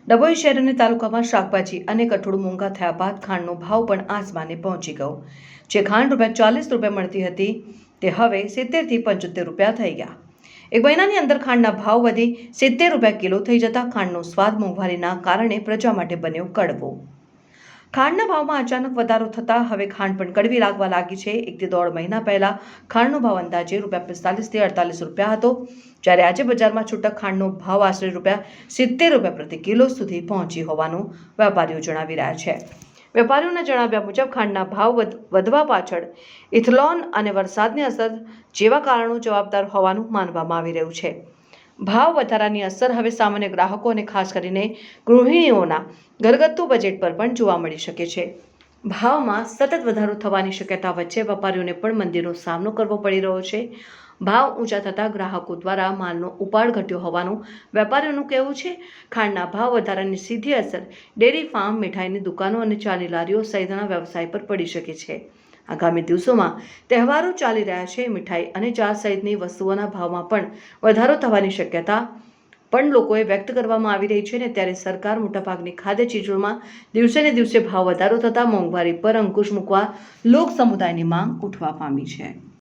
ડભોઈ શહેર અને તાલુકામાં શાકભાજી અને કઠોળ મોંઘા થયા બાદ ખાંડનો ભાવ પણ આસમાને પહોંચી ગયો। જે ખાંડ ₹40 મળતી હતી તે હવે 70 થી 75 રૂપિયા થઈ ગયા। એક મહિનાની અંદર ખાંડના ભાવ વધી ₹70 કિલો થઈ જતા ખાંડનો સ્વાદ મોંઘવારીના કારણે પ્રજા માટે બન્યો કડવો। ખાંડના ભાવમાં અચાનક વધારો થતાં હવે ખાંડ પણ કડવી લાગવા લાગી છે। 1 થી 1.5 મહિના પહેલા ખાંડનો ભાવ અંદાજે ₹45 થી ₹48 હતો, જ્યારે આજે બજારમાં છૂટક ખાંડનો ભાવ આશરે ₹70 પ્રતિ કિલો સુધી પહોંચી હોવાનું વેપારીઓ જણાવી રહ્યા છે। વેપારીઓના જણાવ્યા મુજબ ખાંડના ભાવ વધવા પાછળ ઇથેનોલ અને વરસાદની અસર જેવા કારણો જવાબદાર હોવાનું માનવામાં આવી રહ્યું છે। ભાવ વધારાની અસર હવે સામાન્ય ગ્રાહકો અને ખાસ કરીને ગૃહિણીઓના ઘરગથ્થુ બજેટ પર પણ જોવા મળી શકે છે। ભાવમાં સતત વધારો થવાની શક્યતા વચ્ચે વેપારીઓને પણ મંદીનો સામનો કરવો પડી રહ્યો છે। ભાવ ઊંચા થતાં ગ્રાહકો દ્વારા માલનો ઉપાડ ઘટ્યો હોવાનું વેપારીઓનું કહેવું છે। ખાંડના ભાવ વધારાની સીધી અસર ડેરી ફાર્મ, મીઠાઈની દુકાનો અને ચાની લારીઓ સહિતના વ્યવસાય પર પડી શકે છે। આગામી દિવસોમાં તહેવારો ચાલી રહ્યા છે। મીઠાઈ અને ચા સહિતની વસ્તુઓના ભાવમાં પણ વધારો થવાની શક્યતા પણ લોકોએ વ્યક્ત કરવામાં આવી રહી છે ને ત્યારે સરકાર મોટાભાગની ખાદ્ય ચીજોમાં દિવસે ને દિવસે ભાવ વધારો થતાં મોંઘવારી પર અંકુશ મૂકવા લોક સમુદાયની માંગ ઉઠવા પામી છે।